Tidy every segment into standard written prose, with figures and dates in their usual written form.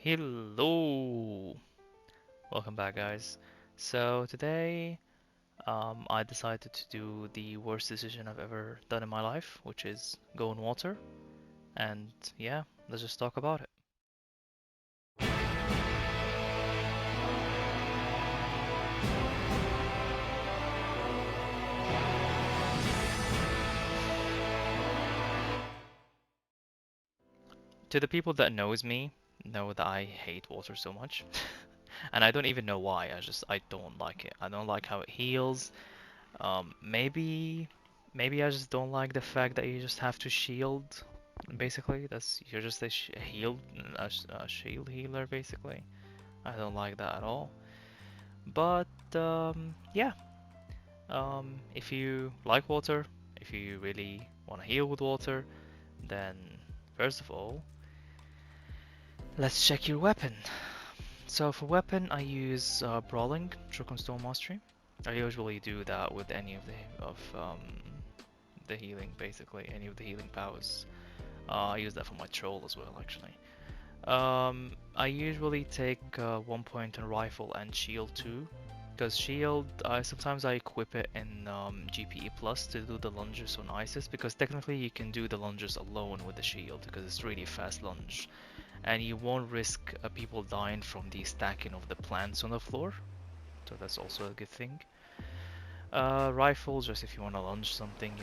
Hello! Welcome back, guys. So today, I decided to do the worst decision I've ever done in my life, which is go in water. And yeah, let's just talk about it. To the people that knows me, know that I hate water so much. And I don't even know why, I don't like it. I don't like how it heals. Maybe I just don't like the fact that you just have to shield. Basically, you're just a heal, a shield healer. Basically, I don't like that at all. But yeah, if you like water, if you really want to heal with water, then first of all, let's check your weapon. So for weapon, I use brawling, Choke on Stone Mastery. I usually do that with any of the healing, basically any of the healing powers. I use that for my troll as well, actually. I usually take 1 point on rifle and shield too, because shield, sometimes I equip it in GPE plus to do the lunges on ISIS, because technically you can do the lunges alone with the shield, because it's really fast lunge, and you won't risk people dying from the stacking of the plants on the floor, so that's also a good thing. Rifle, just if you want to lunge something,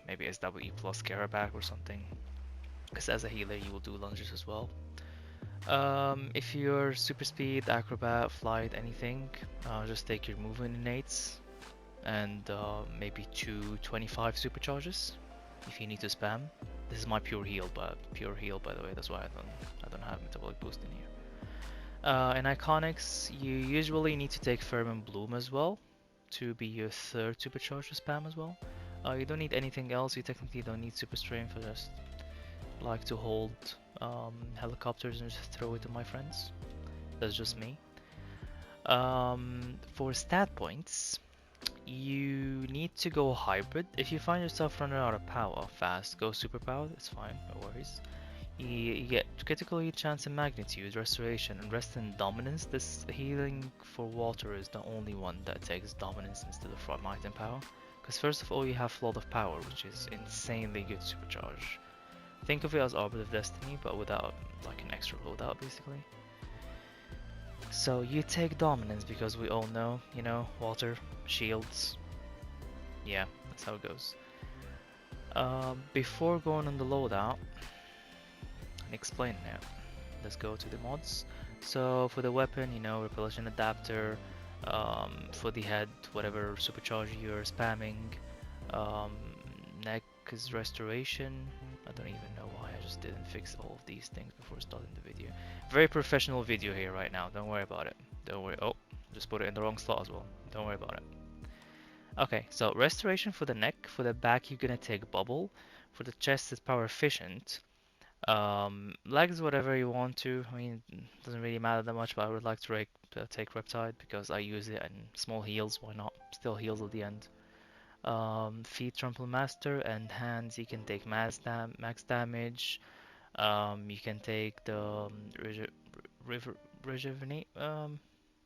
maybe SWE plus Caraback or something, because as a healer you will do lunges as well. If you're super speed, acrobat, flight, anything, just take your movement innates and maybe 225 supercharges if you need to spam. This is my pure heal by the way. That's why I don't have metabolic boost in here. In iconics, you usually need to take firm and bloom as well to be your third supercharger spam as well. You don't need anything else. You technically don't need super strength. I just like to hold helicopters and just throw it to my friends. That's just me. For stat points, you need to go hybrid. If you find yourself running out of power fast, go super powered. It's fine, no worries. You get critical hit chance and magnitude, restoration, and rest in dominance. This healing for water is the only one that takes dominance instead of front might and power. Because first of all, you have flood of power, which is insanely good supercharge. Think of it as Arbiter of Destiny, but without like an extra loadout, basically. So you take dominance because we all know, water, shields. Yeah, that's how it goes. Before going on the loadout and explaining it, let's go to the mods. So for the weapon, repulsion adapter. For the head, whatever supercharge you're spamming. Um, Neck is restoration. I don't even know why I just didn't fix all of these things before starting the video. Very professional video here right now. Don't worry about it. Don't worry. Oh, just put it in the wrong slot as well. Don't worry about it. Okay, so restoration for the neck. For the back, you're gonna take bubble. For the chest, it's power efficient. Legs, whatever you want to. I mean, it doesn't really matter that much, but I would like to take Reptide because I use it in small heals. Why not? Still heals at the end. Feet Trample Master, and hands you can take max damage. You can take the Rejuvenate.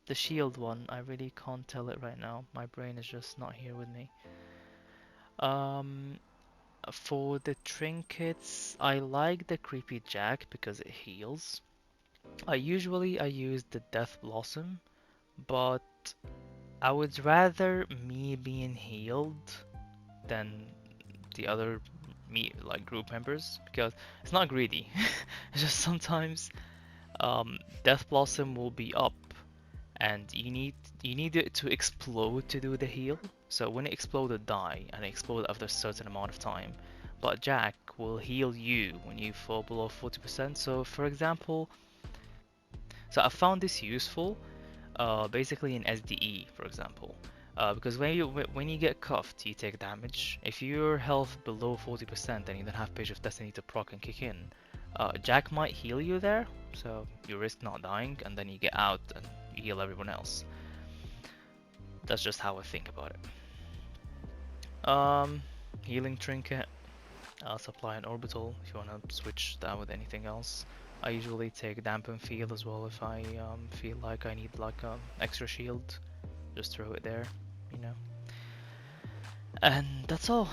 The shield one. I really can't tell it right now. My brain is just not here with me. Um, for the trinkets, I like the Creepy Jack because it heals. I use the Death Blossom, but I would rather me being healed than the other group members because it's not greedy. It's just sometimes Death Blossom will be up and you need it to explode to do the heal. So when it exploded, die, and it exploded after a certain amount of time. But Jack will heal you when you fall below 40%. So for example, I found this useful, basically in SDE, for example. Because when you get cuffed, you take damage. If your health below 40% and you don't have Page of Destiny to proc and kick in, Jack might heal you there, so you risk not dying, and then you get out and you heal everyone else. That's just how I think about it. Healing trinket. I'll supply an orbital if you want to switch that with anything else. I usually take dampen field as well if I feel like I need like extra shield. Just throw it there, you know. And that's all.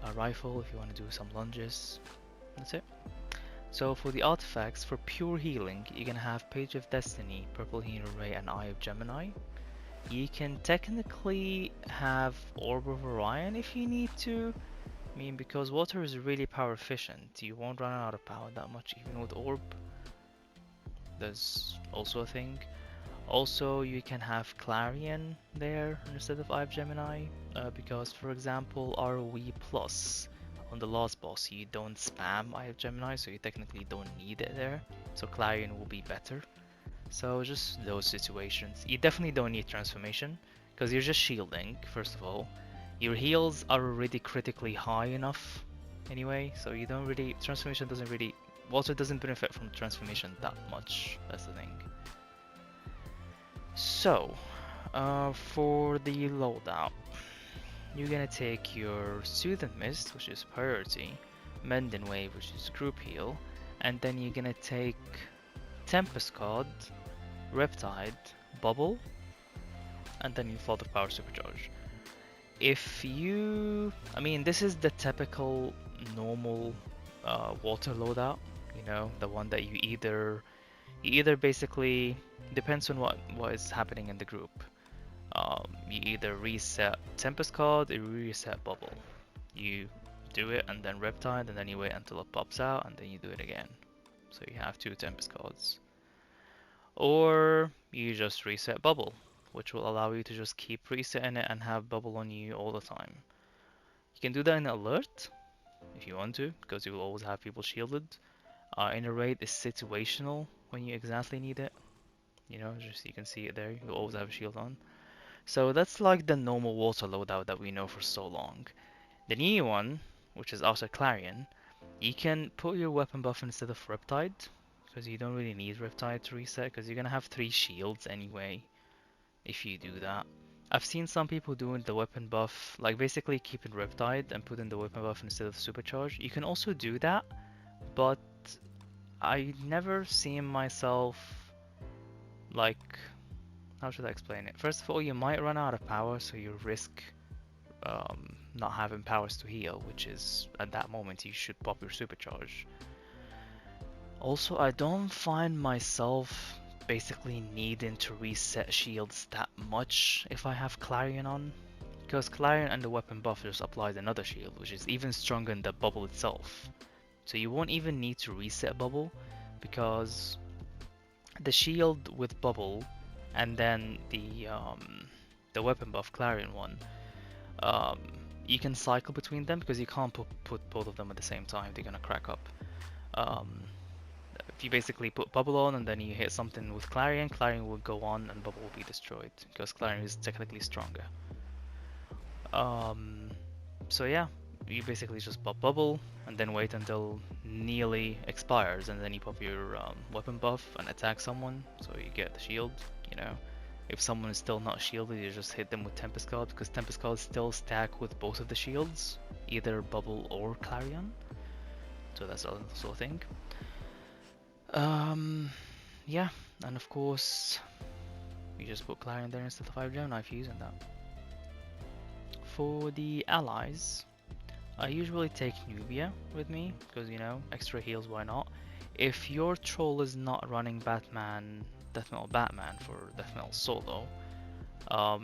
A rifle if you want to do some lunges. That's it. So for the artifacts, for pure healing, you can have Page of Destiny, Purple Healer Ray, and Eye of Gemini. You can technically have Orb of Orion if you need to. I mean, because water is really power efficient, you won't run out of power that much even with Orb. There's also a thing. Also, you can have Clarion there instead of Eye of Gemini, because for example, ROE plus on the last boss, you don't spam Eye of Gemini, so you technically don't need it there. So Clarion will be better. So just those situations. You definitely don't need transformation, because you're just shielding, first of all. Your heals are already critically high enough anyway, so you don't really, transformation doesn't really, water doesn't benefit from transformation that much, that's the thing. So, for the loadout, you're gonna take your Soothe and Mist, which is priority, Mend and Wave, which is group heal, and then you're gonna take Tempest Card, Riptide, Bubble, and then you follow the Power Supercharge. If you, I mean, this is the typical normal water loadout, you know, the one that you either basically, depends on what is happening in the group. You either reset Tempest card or you reset Bubble. You do it and then Riptide, and then you wait until it pops out, and then you do it again. So you have 2 Tempest cards. Or you just reset Bubble, which will allow you to just keep resetting it and have Bubble on you all the time. You can do that in Alert if you want to, because you will always have people shielded. In a raid is situational when you exactly need it. You know, just you can see it there, you always have a shield on. So that's like the normal water loadout that we know for so long. The new one, which is also Clarion, you can put your weapon buff instead of Riptide, because you don't really need Riptide to reset, because you're gonna have 3 shields anyway, if you do that. I've seen some people doing the weapon buff, like basically keeping Riptide and putting the weapon buff instead of Supercharge. You can also do that, but I never seen myself, like, how should I explain it? First of all, you might run out of power, so you risk not having powers to heal, which is, at that moment, you should pop your Supercharge. Also, I don't find myself basically needing to reset shields that much if I have Clarion on, because Clarion and the weapon buff just applies another shield, which is even stronger than the bubble itself. So you won't even need to reset bubble, because the shield with bubble and then the weapon buff Clarion one, you can cycle between them, because you can't put both of them at the same time, they're gonna crack up. If you basically put bubble on and then you hit something with Clarion, Clarion will go on and bubble will be destroyed, because Clarion is technically stronger. So yeah, you basically just pop bubble and then wait until nearly expires, and then you pop your weapon buff and attack someone, so you get the shield, you know. If someone is still not shielded, you just hit them with Tempest Card, because Tempest Cards still stack with both of the shields, either bubble or Clarion. So that's also a thing. Yeah, and of course, you just put Clarion there instead of 5 Gemini if you're using that. For the allies, I usually take Nubia with me, because, you know, extra heals, why not? If your troll is not running Batman, Death Metal Batman for Death Metal solo,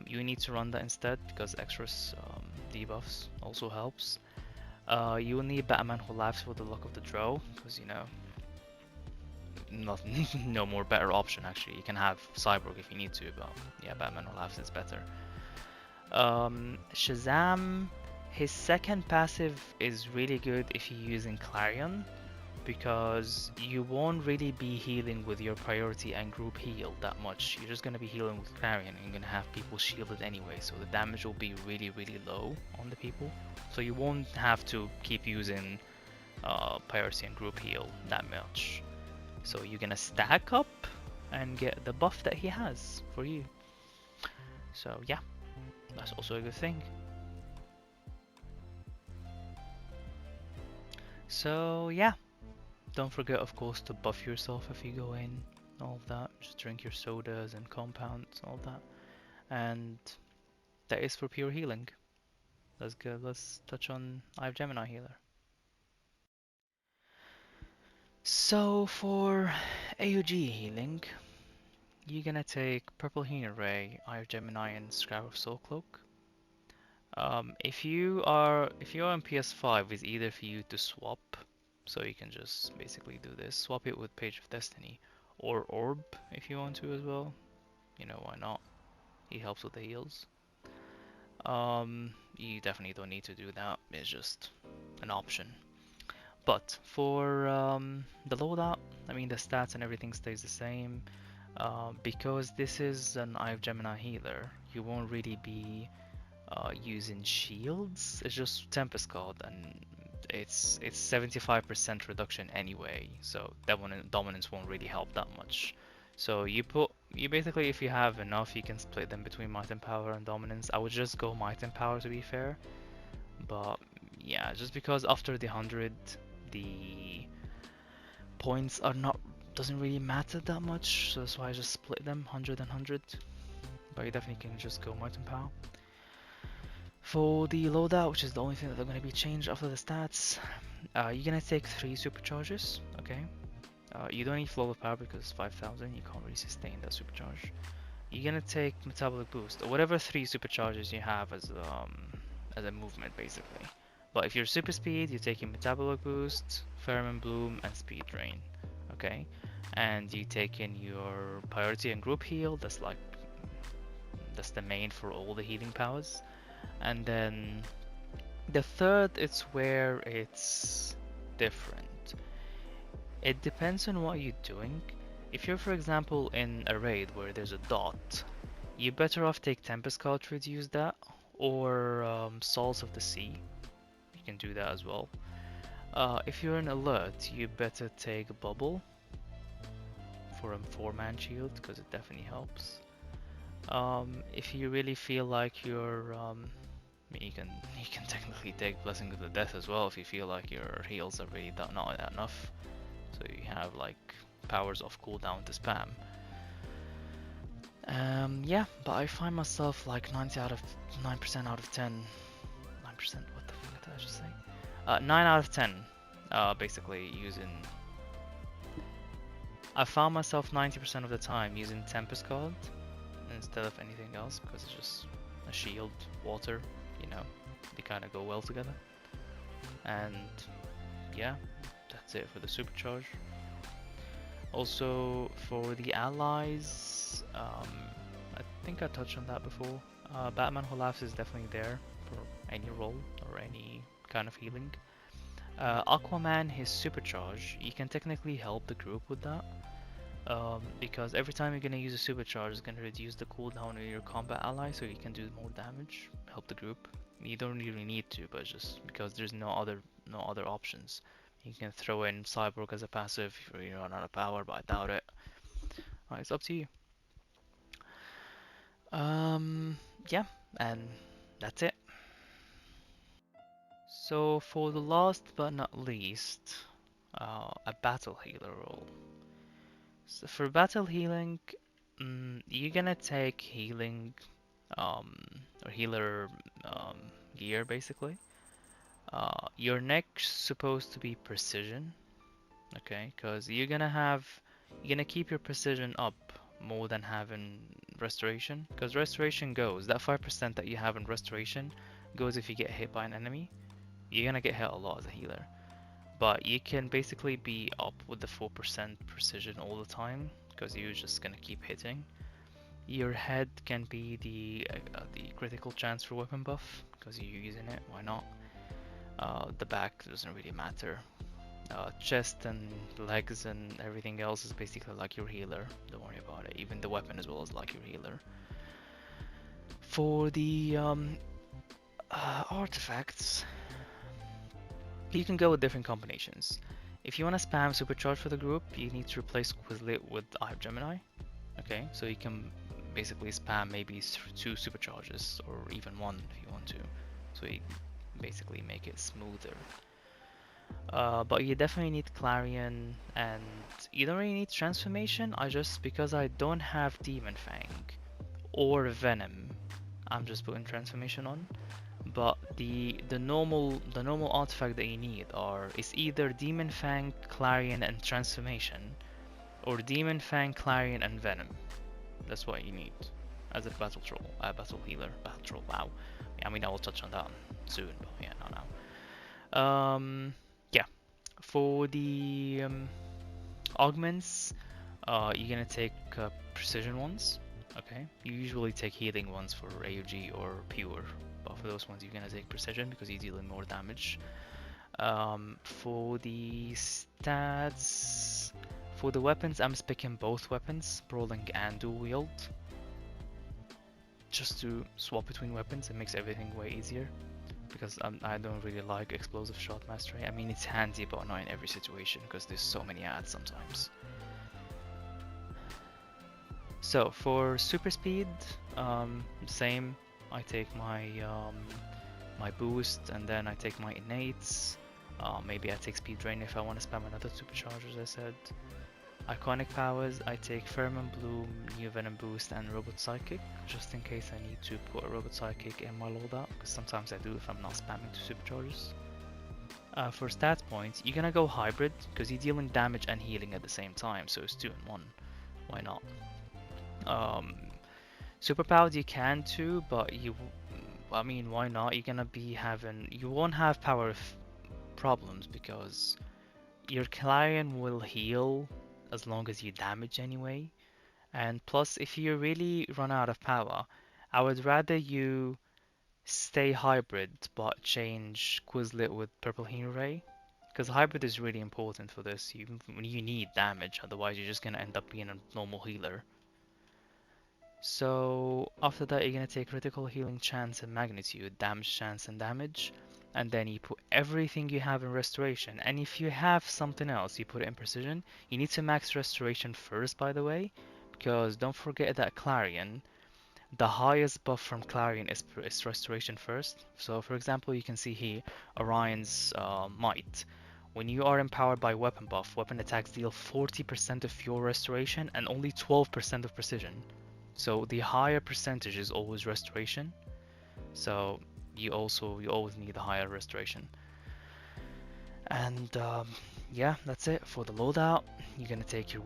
you need to run that instead, because extra debuffs also helps. You will need Batman Who Laughs for the Luck of the Draw, because, you know, no more better option actually. You can have Cyborg if you need to, but yeah, Batman Who Laughs is better. Shazam, his second passive is really good if you're using Clarion, because you won't really be healing with your priority and group heal that much. You're just going to be healing with Clarion, and you're going to have people shielded anyway, so the damage will be really, really low on the people. So you won't have to keep using priority and group heal that much. So you're going to stack up and get the buff that he has for you. So yeah, that's also a good thing. So yeah, Don't forget, of course, to buff yourself if you go in, all of that. Just drink your sodas and compounds, all of that. And that is for pure healing. Let's go. Let's touch on I have Gemini healer. So for AOG healing, you're gonna take Purple Healing Ray, Eye of Gemini, and Scrap of Soul Cloak. If you're on PS5, it's either for you to swap, so you can just basically do this, swap it with Page of Destiny, or Orb if you want to as well. You know, why not? He helps with the heals. You definitely don't need to do that. It's just an option. But for the loadout, I mean the stats and everything stays the same. Because this is an Eye of Gemini healer, you won't really be using shields. It's just Tempest Card, and it's 75% reduction anyway, so dominance won't really help that much. So you basically, if you have enough, you can split them between Might and Power and Dominance. I would just go Might and Power to be fair, but yeah, just because after the 100, the points are not doesn't really matter that much, so that's why I just split them 100 and 100. But you definitely can just go Might and Power. For the loadout, which is the only thing that are going to be changed after the stats, you're going to take 3 supercharges, okay? You don't need Flow of Power because it's 5,000, you can't really sustain that supercharge. You're going to take Metabolic Boost, or whatever 3 supercharges you have as a movement, basically. But if you're Super Speed, you're taking Metabolic Boost, Pheromone Bloom, and Speed Drain, okay? And you take in your Priority and Group Heal, that's the main for all the healing powers. And then the third, it's where it's different. It depends on what you're doing. If you're, for example, in a raid where there's a dot, you're better off take Tempest Card to reduce that, or Souls of the Sea. You can do that as well. If you're in alert, you better take Bubble for a 4-man shield because it definitely helps. If you really feel like you're you can technically take Blessing of the Death as well if you feel like your heals are really not enough. So you have like powers off cooldown to spam. Yeah, but I find myself like 9% out of 10. 9%? What the fuck did I just say? 9 out of 10. Basically using. I found myself 90% of the time using Tempest Card instead of anything else because it's just a shield, water. You know, they kind of go well together. And yeah, that's it for the supercharge. Also for the allies, I think I touched on that before. Batman Who Laughs is definitely there for any role or any kind of healing. Aquaman, his supercharge, you can technically help the group with that. Because every time you're gonna use a supercharge, it's gonna reduce the cooldown of your combat ally, so you can do more damage, help the group. You don't really need to, but just because there's no other options. You can throw in Cyborg as a passive if you run out of power, but I doubt it. Alright, it's up to you. Yeah, and that's it. So for the last but not least, a battle healer role. So for battle healing, you're gonna take healing, or healer gear basically. Your neck's supposed to be precision, okay? Because you're gonna keep your precision up more than having restoration. Because restoration goes, that 5% that you have in restoration goes if you get hit by an enemy. You're gonna get hit a lot as a healer. But you can basically be up with the 4% precision all the time because you're just gonna keep hitting. Your head can be the critical chance for weapon buff because you're using it. Why not? The back doesn't really matter. Chest and legs and everything else is basically like your healer. Don't worry about it. Even the weapon as well is like your healer. For the artifacts, you can go with different combinations. If you want to spam supercharge for the group, you need to replace Quizlet with Eye of Gemini. Okay, so you can basically spam maybe 2 supercharges or even 1 if you want to. So you basically make it smoother. But you definitely need Clarion, and you don't really need Transformation. Because I don't have Demon Fang or Venom, I'm just putting Transformation on. But the normal artifact that you need is either Demon Fang, Clarion, and Transformation, or Demon Fang, Clarion, and Venom. That's what you need as a battle healer, battle troll. Wow. I mean, I will touch on that soon, but yeah, not now. Yeah. For the augments, you're gonna take precision ones. Okay. You usually take healing ones for AOG or pure, but for those ones, you're gonna take precision because you're dealing more damage. For the stats, for the weapons, I'm picking both weapons, brawling and dual wield, just to swap between weapons. It makes everything way easier because I don't really like explosive shot mastery. I mean, it's handy, but not in every situation because there's so many ads sometimes. So for super speed, same. I take my boost and then I take my innates. Maybe I take speed drain if I want to spam another supercharge, as I said. Iconic powers, I take Pheromone Bloom, New Venom Boost, and Robot Psychic, just in case I need to put a Robot Psychic in my loadout, because sometimes I do if I'm not spamming two supercharges. For stat points, you're gonna go hybrid, because you're dealing damage and healing at the same time, so it's 2 in 1. Why not? Superpowered you can too, but I mean, why not? You won't have power problems, because your Clarion will heal as long as you damage anyway. And plus, if you really run out of power, I would rather you stay hybrid but change Quizlet with Purple Hero Ray. Because hybrid is really important for this. You need damage, otherwise you're just gonna end up being a normal healer. So after that, you're gonna take critical healing chance and magnitude, damage chance and damage, and then you put everything you have in restoration. And if you have something else, you put it in precision. You need to max restoration first, by the way, because don't forget that Clarion, the highest buff from Clarion is restoration first. So for example, you can see here Orion's Might. When you are empowered by weapon buff, weapon attacks deal 40% of your restoration and only 12% of precision. So the higher percentage is always restoration. So you always need a higher restoration. And yeah, that's it for the loadout. You're gonna take your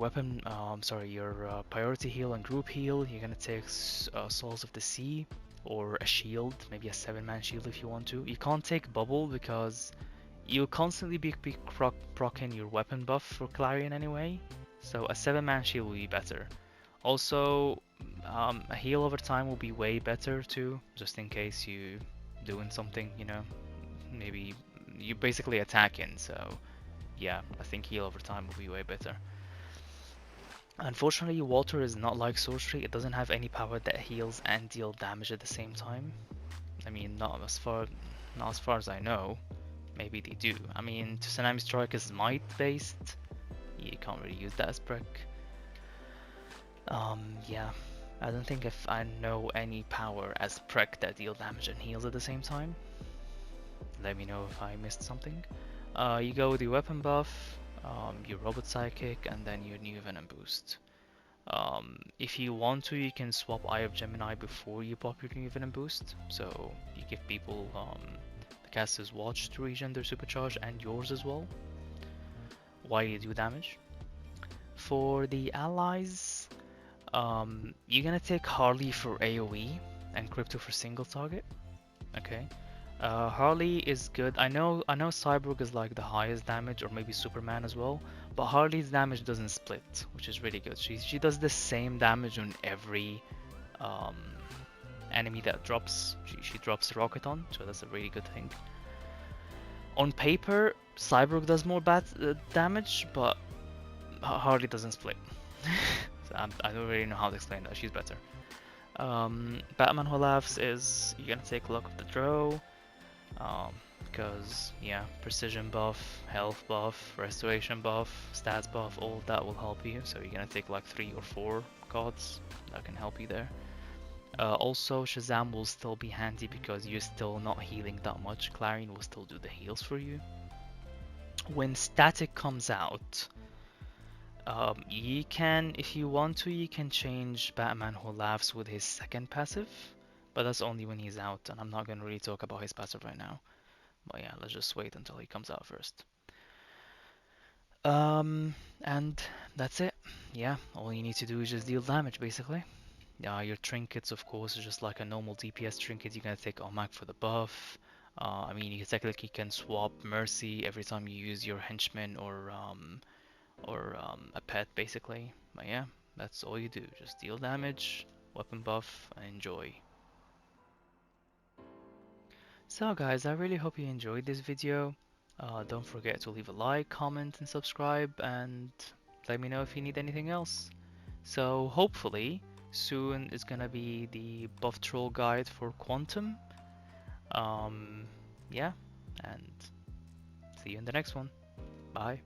your priority heal and group heal. You're gonna take Souls of the Sea or a shield, maybe a 7-man shield if you want to. You can't take bubble because you'll constantly be procking your weapon buff for Clarion anyway. So a 7-man shield will be better. Also, a heal over time will be way better too, just in case you doing something, maybe you basically attacking, so yeah, I think heal over time will be way better. Unfortunately, water is not like sorcery. It doesn't have any power that heals and deal damage at the same time. I mean, not as far as I know. Maybe they do. I mean, Tsunami Strike is might based. You can't really use that as brick. Yeah, I don't think if I know any power as prec that deal damage and heals at the same time. Let me know if I missed something. You go with your weapon buff, your robot psychic, and then your new venom boost. If you want to, you can swap Eye of Gemini before you pop your new venom boost. So you give people the caster's watch to regen their supercharge and yours as well, while you do damage. For the allies, you're gonna take Harley for AoE and Crypto for single target. Okay. Harley is good. I know Cyborg is like the highest damage, or maybe Superman as well, but Harley's damage doesn't split, which is really good. She does the same damage on every um, enemy that drops. She drops the rocket on, so that's a really good thing. On paper, Cyborg does more bad damage, but Harley doesn't split. So I don't really know how to explain that. She's better. Batman Who Laughs is you're gonna take Luck of the Draw. Because yeah, precision buff, health buff, restoration buff, stats buff, all of that will help you. So you're gonna take like 3 or 4 cards that can help you there. Also, Shazam will still be handy because you're still not healing that much. Clarion will still do the heals for you. when static comes out, you can, if you want to, you can change Batman Who Laughs with his second passive, but that's only when he's out, and I'm not gonna really talk about his passive right now. But yeah, let's just wait until he comes out first. And that's it. Yeah, all you need to do is just deal damage, basically. Your trinkets, of course, is just like a normal DPS trinket. You're gonna take Omak for the buff. I mean, you technically can swap Mercy every time you use your henchman or a pet, basically. But yeah, that's all you do. Just deal damage, weapon buff, and enjoy. So guys, I really hope you enjoyed this video. Don't forget to leave a like, comment, and subscribe, and let me know if you need anything else. So hopefully soon is gonna be the buff troll guide for Quantum. Yeah, and see you in the next one. Bye.